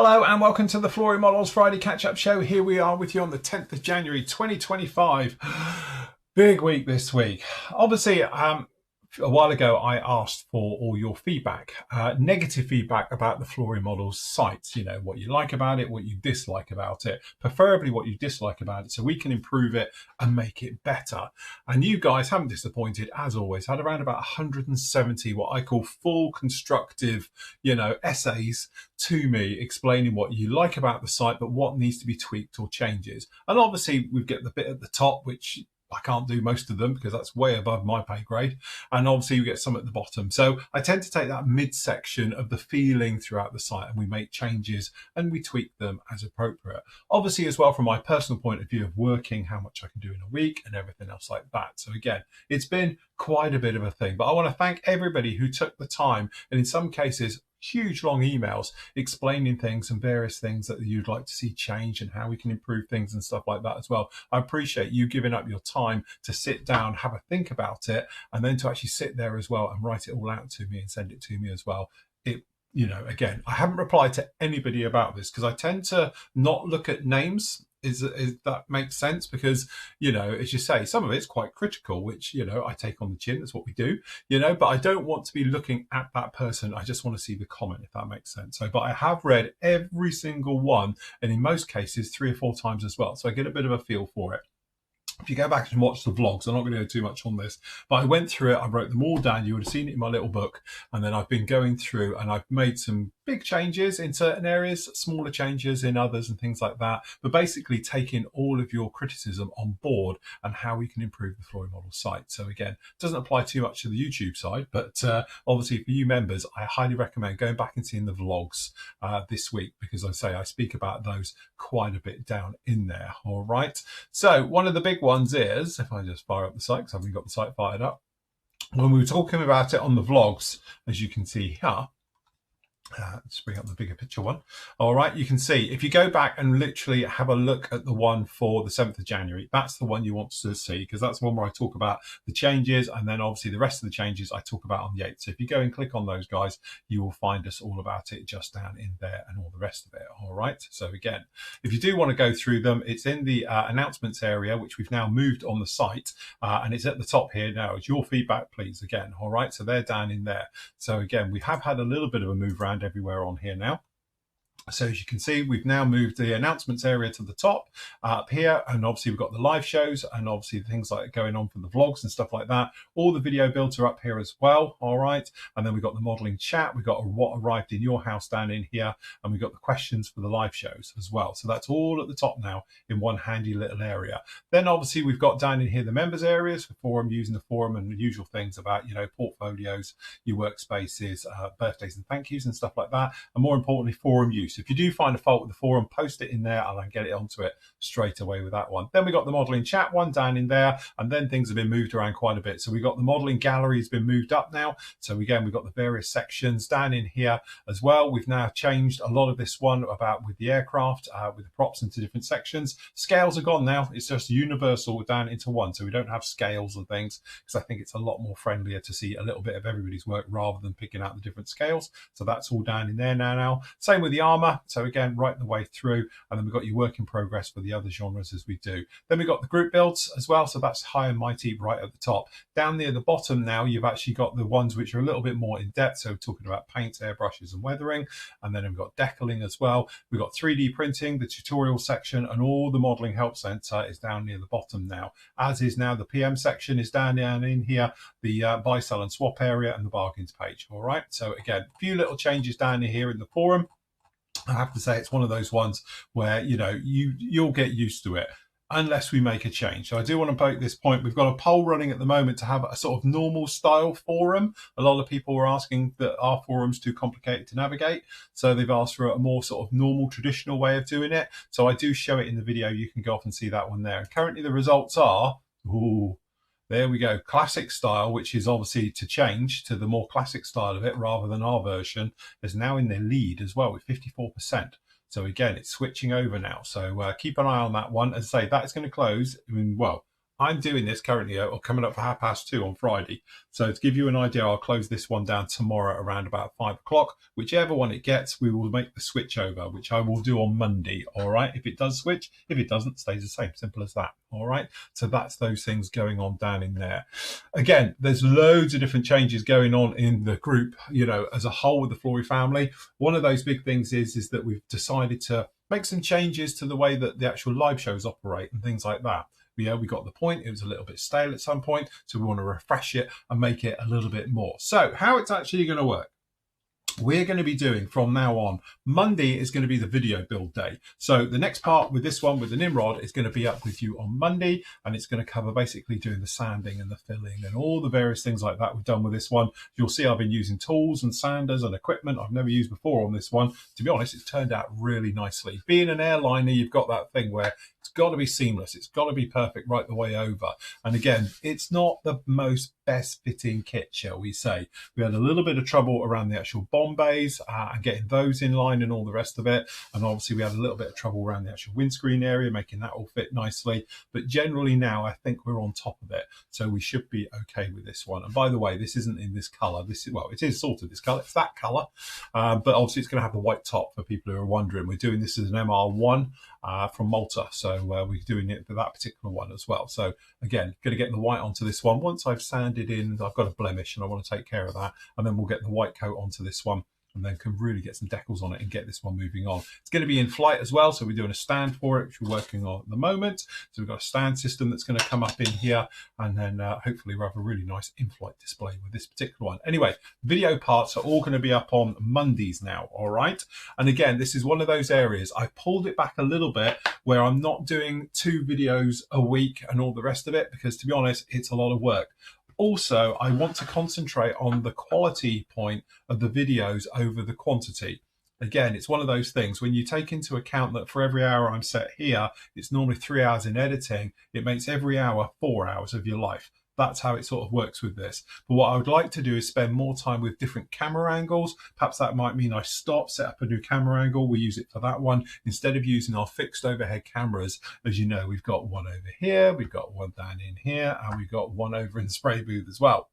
Hello and welcome to the Flory Models Friday catch-up show. Here we are with you on the 10th of January 2025. Big week this week. Obviously, a while ago I asked for all your feedback, negative feedback about the Flory Models site. You know, what you like about it, what you dislike about it, preferably what you dislike about it, so we can improve it and make it better. And you guys haven't disappointed, as always. Had around about 170 what I call full constructive, essays to me explaining what you like about the site, but what needs to be tweaked or changes. And obviously we get the bit at the top, which I can't do most of them because that's way above my pay grade. And obviously you get some at the bottom. So I tend to take that midsection of the feeling throughout the site and we make changes and we tweak them as appropriate. Obviously as well from my personal point of view of working, how much I can do in a week and everything else like that. So again, it's been quite a bit of a thing, but I want to thank everybody who took the time and in some cases huge long emails explaining things and various things that you'd like to see change and how we can improve things and stuff like that as well. I appreciate you giving up your time to sit down, have a think about it, and then to actually sit there as well and write it all out to me and send it to me as well. Again, I haven't replied to anybody about this because I tend to not look at names. Is that makes sense? Because, as you say, some of it's quite critical, which, I take on the chin. That's what we do, but I don't want to be looking at that person. I just want to see the comment, if that makes sense. So, but I have read every single one, and in most cases, 3 or 4 times as well. So I get a bit of a feel for it. If you go back and watch the vlogs, I'm not going to go too much on this, but I went through it. I wrote them all down. You would have seen it in my little book. And then I've been going through and I've made some big changes in certain areas, smaller changes in others and things like that. But basically taking all of your criticism on board and how we can improve the Flory Model site. So again, it doesn't apply too much to the YouTube side, but obviously for you members, I highly recommend going back and seeing the vlogs this week, because I speak about those quite a bit down in there. All right. So one of the big ones is, if I just fire up the site, because I haven't got the site fired up, when we were talking about it on the vlogs, as you can see here, let's bring up the bigger picture one. All right, you can see if you go back and literally have a look at the one for the 7th of January, that's the one you want to see, because that's the one where I talk about the changes, and then obviously the rest of the changes I talk about on the 8th. So if you go and click on those guys, you will find us all about it just down in there and all the rest of it. All right, so again, if you do want to go through them, it's in the announcements area, which we've now moved on the site, and it's at the top here now. It's your feedback, please, again. All right, so they're down in there. So again, we have had a little bit of a move around everywhere on here now. So as you can see, we've now moved the announcements area to the top up here, and obviously we've got the live shows and obviously things like going on for the vlogs and stuff like that. All the video builds are up here as well. All right, and then we've got the modeling chat, we've got what arrived in your house down in here, and we've got the questions for the live shows as well. So that's all at the top now in one handy little area. Then obviously we've got down in here the members areas for forum, using the forum and the usual things about portfolios, your workspaces, birthdays and thank yous and stuff like that, and more importantly forum use. If you do find a fault with the forum, post it in there and I'll get it onto it straight away with that one. Then we got the modeling chat one down in there, and then things have been moved around quite a bit. So we got the modeling gallery has been moved up now. So again, we've got the various sections down in here as well. We've now changed a lot of this one about with the aircraft, with the props into different sections. Scales are gone now. It's just universal down into one. So we don't have scales and things, because I think it's a lot more friendlier to see a little bit of everybody's work rather than picking out the different scales. So that's all down in there now. Same with the armor. So again, right the way through, and then we've got your work in progress for the other genres as we do. Then we've got the group builds as well. So that's high and mighty right at the top. Down near the bottom now, you've actually got the ones which are a little bit more in depth. So we're talking about paints, airbrushes and weathering. And then we've got decaling as well. We've got 3D printing, the tutorial section, and all the modeling help center is down near the bottom now, as is now the PM section is down in here, the buy, sell and swap area and the bargains page. All right. So again, a few little changes down here in the forum. I have to say it's one of those ones where, you'll get used to it unless we make a change. So I do want to poke this point. We've got a poll running at the moment to have a sort of normal style forum. A lot of people were asking that our forum's too complicated to navigate. So they've asked for a more sort of normal, traditional way of doing it. So I do show it in the video. You can go off and see that one there. And currently the results are, there we go, classic style, which is obviously to change to the more classic style of it rather than our version, is now in the lead as well with 54%. So again, it's switching over now. So keep an eye on that one. As I say, that's going to close in, I'm doing this currently, or coming up for 2:30 on Friday. So to give you an idea, I'll close this one down tomorrow around about 5 o'clock. Whichever one it gets, we will make the switch over, which I will do on Monday. All right. If it does switch, if it doesn't, stays the same. Simple as that. All right. So that's those things going on down in there. Again, there's loads of different changes going on in the group, you know, as a whole with the Flory family. One of those big things is that we've decided to make some changes to the way that the actual live shows operate and things like that. Yeah, we got the point. It was a little bit stale at some point, so we want to refresh it and make it a little bit more. So how it's actually going to work. We're going to be doing from now on, Monday is going to be the video build day. So the next part with this one with the Nimrod is going to be up with you on Monday, and it's going to cover basically doing the sanding and the filling and all the various things like that we've done with this one. You'll see I've been using tools and sanders and equipment I've never used before on this one. To be honest, it's turned out really nicely. Being an airliner, you've got that thing where it's got to be seamless. It's got to be perfect right the way over. And again, it's not the most best fitting kit, shall we say. We had a little bit of trouble around the actual bomb bays and getting those in line and all the rest of it. And obviously we had a little bit of trouble around the actual windscreen area, making that all fit nicely. But generally now I think we're on top of it. So we should be okay with this one. And by the way, this isn't in this color. This is, well, it is sort of this color. It's that color. But obviously it's going to have the white top for people who are wondering. We're doing this as an MR1 from Malta. So we're doing it for that particular one as well. So again, going to get the white onto this one. Once I've sanded in, I've got a blemish and I want to take care of that. And then we'll get the white coat onto this one, and then can really get some decals on it and get this one moving on. It's going to be in flight as well, so we're doing a stand for it, which we're working on at the moment. So we've got a stand system that's going to come up in here, and then hopefully we'll have a really nice in-flight display with this particular one. Anyway, video parts are all going to be up on Mondays now, all right? And again, this is one of those areas. I pulled it back a little bit where I'm not doing 2 videos a week and all the rest of it, because to be honest, it's a lot of work. Also, I want to concentrate on the quality point of the videos over the quantity. Again, it's one of those things when you take into account that for every hour I'm set here, it's normally 3 hours in editing. It makes every hour 4 hours of your life. That's how it sort of works with this. But what I would like to do is spend more time with different camera angles. Perhaps that might mean I stop, set up a new camera angle. We use it for that one instead of using our fixed overhead cameras. As you know, we've got one over here, we've got one down in here, and we've got one over in the spray booth as well.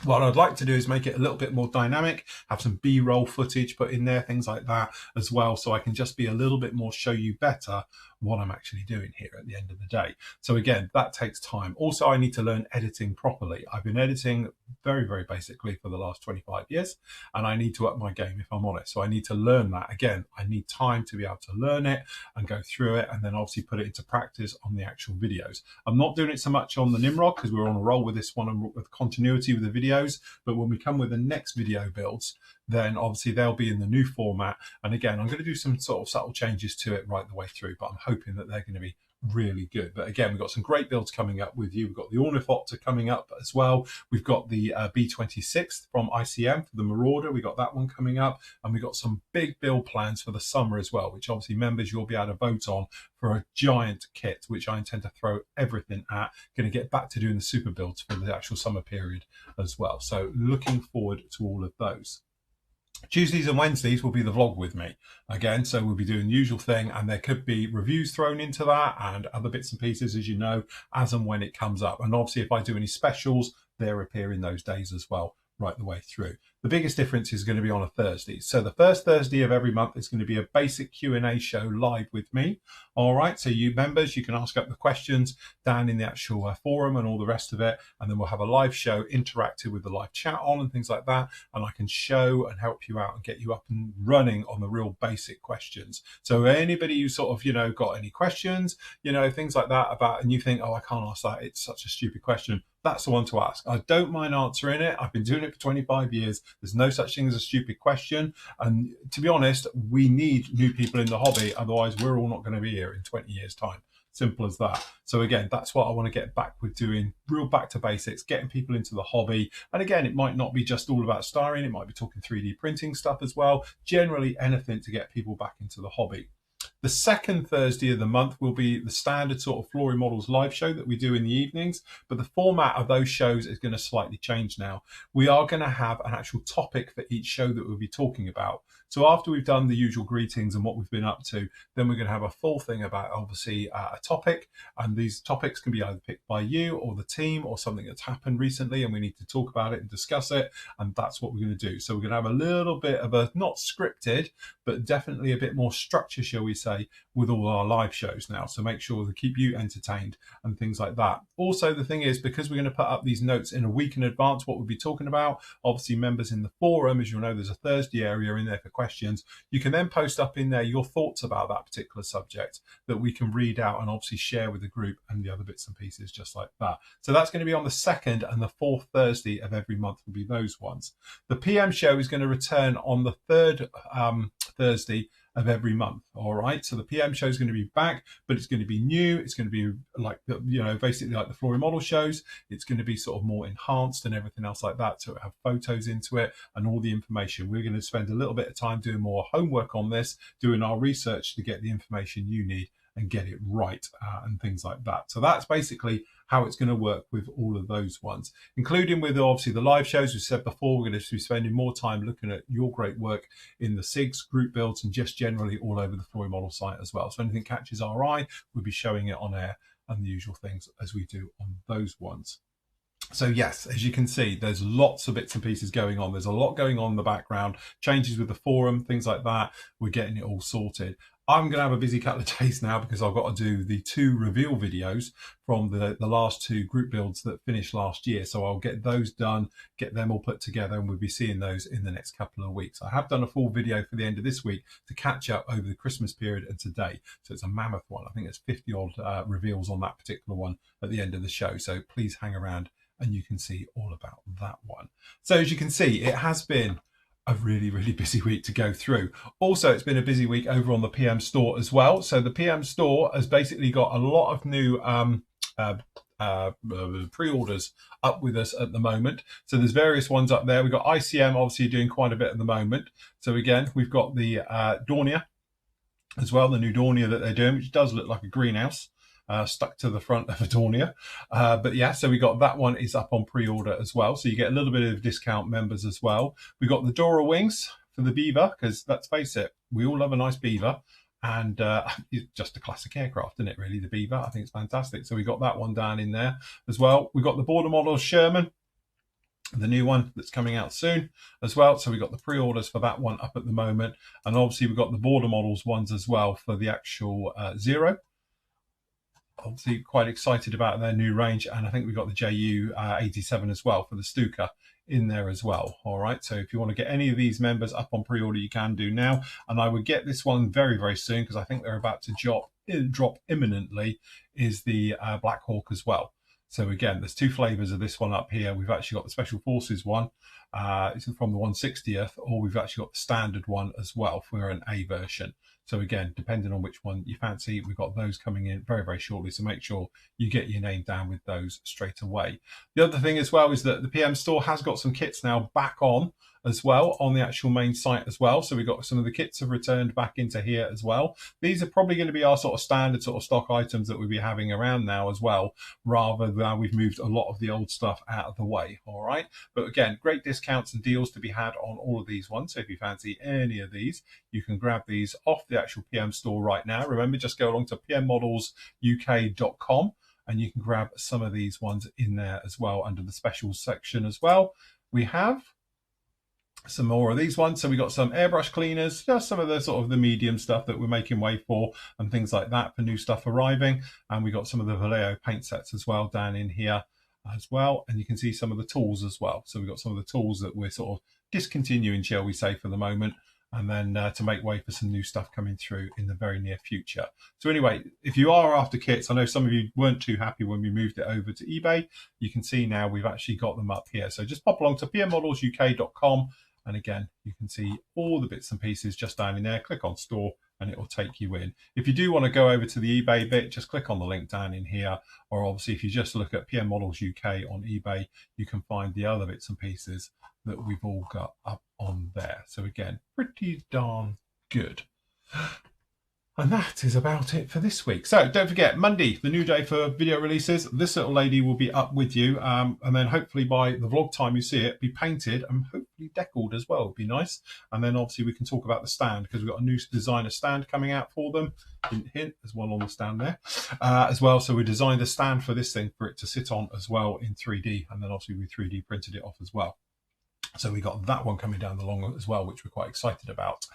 What I'd like to do is make it a little bit more dynamic, have some B-roll footage put in there, things like that as well, so I can just be a little bit more, show you better what I'm actually doing here at the end of the day. So again, that takes time. Also, I need to learn editing properly. I've been editing very, very basically for the last 25 years, and I need to up my game if I'm honest. So I need to learn that. Again, I need time to be able to learn it and go through it, and then obviously put it into practice on the actual videos. I'm not doing it so much on the Nimrod because we're on a roll with this one and with continuity with the videos, but when we come with the next video builds, then obviously they'll be in the new format. And again, I'm going to do some sort of subtle changes to it right the way through, but I'm hoping that they're going to be really good. But again, we've got some great builds coming up with you. We've got the Ornithopter coming up as well. We've got the B26 from ICM for the Marauder. We've got that one coming up, and we've got some big build plans for the summer as well, which obviously members you'll be able to vote on for a giant kit, which I intend to throw everything at. Going to get back to doing the super builds for the actual summer period as well. So looking forward to all of those. Tuesdays and Wednesdays will be the vlog with me again, so we'll be doing the usual thing, and there could be reviews thrown into that and other bits and pieces, as you know, as and when it comes up. And obviously if I do any specials, they'll appear in those days as well, right the way through. The biggest difference is going to be on a Thursday. So the first Thursday of every month is going to be a basic Q&A show live with me. All right, so you members, you can ask up the questions down in the actual forum and all the rest of it. And then we'll have a live show interactive with the live chat on and things like that. And I can show and help you out and get you up and running on the real basic questions. So anybody who sort of, you know, got any questions, you know, things like that about, and you think, oh, I can't ask that, it's such a stupid question, that's the one to ask. I don't mind answering it. I've been doing it for 25 years. There's no such thing as a stupid question. And to be honest, we need new people in the hobby. Otherwise, we're all not going to be here in 20 years' time. Simple as that. So again, that's what I want to get back with doing, real back to basics, getting people into the hobby. And again, it might not be just all about styrene. It might be talking 3D printing stuff as well. Generally, anything to get people back into the hobby. The second Thursday of the month will be the standard sort of Flory Models live show that we do in the evenings, but the format of those shows is going to slightly change now. We are going to have an actual topic for each show that we'll be talking about. So after we've done the usual greetings and what we've been up to, then we're going to have a full thing about obviously a topic, and these topics can be either picked by you or the team or something that's happened recently and we need to talk about it and discuss it, and that's what we're going to do. So we're going to have a little bit of a, not scripted, but definitely a bit more structure, shall we say, with all our live shows now. So make sure to keep you entertained and things like that. Also, the thing is, because we're going to put up these notes in a week in advance, what we'll be talking about, obviously members in the forum, as you'll know, there's a Thursday area in there for questions. You can then post up in there your thoughts about that particular subject that we can read out and obviously share with the group and the other bits and pieces just like that. So that's going to be on the 2nd and the 4th Thursday of every month will be those ones. The PM show is going to return on the 3rd Thursday of every month. All right, so the PM show is going to be back, but it's going to be new. It's going to be like the, basically like the Flory model shows. It's going to be sort of more enhanced and everything else like that, so it have photos into it and all the information. We're going to spend a little bit of time doing more homework on this, doing our research to get the information you need and get it right and things like that. So that's basically how it's going to work with all of those ones, including with obviously the live shows. We said before, we're going to be spending more time looking at your great work in the SIGs, group builds, and just generally all over the Flory model site as well. So anything catches our eye, we'll be showing it on air and the usual things as we do on those ones. So yes, as you can see, there's lots of bits and pieces going on. There's a lot going on in the background, changes with the forum, things like that. We're getting it all sorted. I'm going to have a busy couple of days now because I've got to do the 2 reveal videos from the last 2 group builds that finished last year. So I'll get those done, get them all put together, and we'll be seeing those in the next couple of weeks. I have done a full video for the end of this week to catch up over the Christmas period and today. So it's a mammoth one. I think it's 50 odd reveals on that particular one at the end of the show. So please hang around and you can see all about that one. So as you can see, it has been a really, really busy week to go through. Also, it's been a busy week over on the PM store as well. So the PM store has basically got a lot of new pre-orders up with us at the moment. So there's various ones up there. We've got ICM obviously doing quite a bit at the moment. So again, we've got the Dornier as well, the new Dornier that they're doing, which does look like a greenhouse. Stuck to the front of a Dornier. But yeah, so we got that one is up on pre-order as well. So you get a little bit of discount members as well. We got the Dora wings for the Beaver, because let's face it, we all love a nice Beaver. And it's just a classic aircraft, isn't it, really, the Beaver? I think it's fantastic. So we got that one down in there as well. We got the border model Sherman, the new one that's coming out soon as well. So we got the pre-orders for that one up at the moment. And obviously we've got the border models ones as well for the actual Zero. Obviously quite excited about their new range, and I think we've got the JU 87 as well for the Stuka in there as well. All right, so if you want to get any of these members up on pre-order, you can do now, and I would get this one very, very soon because I think they're about to drop imminently, is the Black Hawk as well. So again, there's 2 flavors of this one up here. We've actually got the Special Forces one, it's from the 160th, or we've actually got the standard one as well for an A version. So again, depending on which one you fancy, we've got those coming in very, very shortly. So make sure you get your name down with those straight away. The other thing as well is that the PM store has got some kits now back on as well on the actual main site as well. So we've got some of the kits have returned back into here as well. These are probably going to be our sort of standard sort of stock items that we'll be having around now as well, rather than we've moved a lot of the old stuff out of the way. All right. But again, great discounts and deals to be had on all of these ones. So if you fancy any of these, you can grab these off the actual PM store right now. Remember, just go along to pmmodelsuk.com and you can grab some of these ones in there as well under the specials section as well. We have some more of these ones. So we got some airbrush cleaners, just some of the sort of the medium stuff that we're making way for and things like that for new stuff arriving. And we got some of the Vallejo paint sets as well down in here as well. And you can see some of the tools as well. So we've got some of the tools that we're sort of discontinuing, shall we say, for the moment. And then to make way for some new stuff coming through in the very near future. So anyway, if you are after kits, I know some of you weren't too happy when we moved it over to eBay. You can see now we've actually got them up here. So just pop along to pmmodelsuk.com. And again, you can see all the bits and pieces just down in there. Click on store and it will take you in. If you do want to go over to the eBay bit, just click on the link down in here. Or obviously, if you just look at PM Models UK on eBay, you can find the other bits and pieces that we've all got up on there. So again, pretty darn good. And that is about it for this week. So don't forget, Monday, the new day for video releases. This little lady will be up with you. And then hopefully by the vlog time you see it, be painted and hopefully beautifully deckled as well. It'd be nice. And then obviously we can talk about the stand, because we've got a new designer stand coming out for them. Hint, hint, there's one on the stand there as well. So we designed a stand for this thing for it to sit on as well in 3D, and then obviously we 3D printed it off as well. So we got that one coming down the long as well, which we're quite excited about.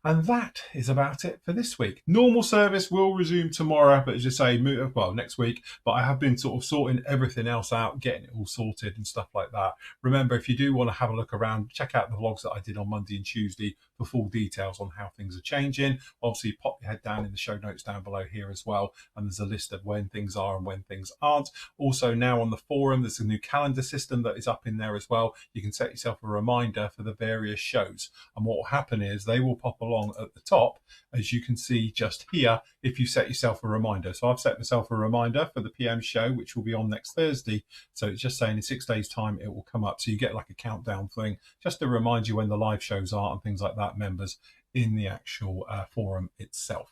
And that is about it for this week. Normal service will resume tomorrow, but as you say, well, next week. But I have been sort of sorting everything else out, getting it all sorted and stuff like that. Remember, if you do want to have a look around, check out the vlogs that I did on Monday and Tuesday for full details on how things are changing. Obviously, pop your head down in the show notes down below here as well. And there's a list of when things are and when things aren't. Also, now on the forum, there's a new calendar system that is up in there as well. You can set yourself a reminder for the various shows. And what will happen is they will pop along at the top, as you can see just here, if you set yourself a reminder. So I've set myself a reminder for the PM show, which will be on next Thursday. So it's just saying in 6 days time it will come up, so you get like a countdown thing just to remind you when the live shows are and things like that, members, in the actual forum itself.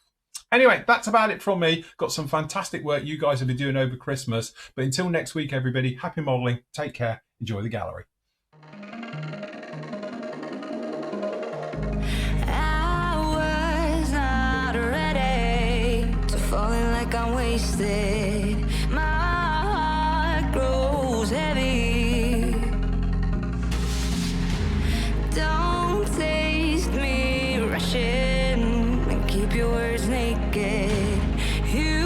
Anyway, that's about it from me. Got some fantastic work you guys have been doing over Christmas, but until next week, everybody, happy modeling, take care, enjoy the gallery. I'm wasted, my heart grows heavy. Don't taste me rushing and keep your words naked. You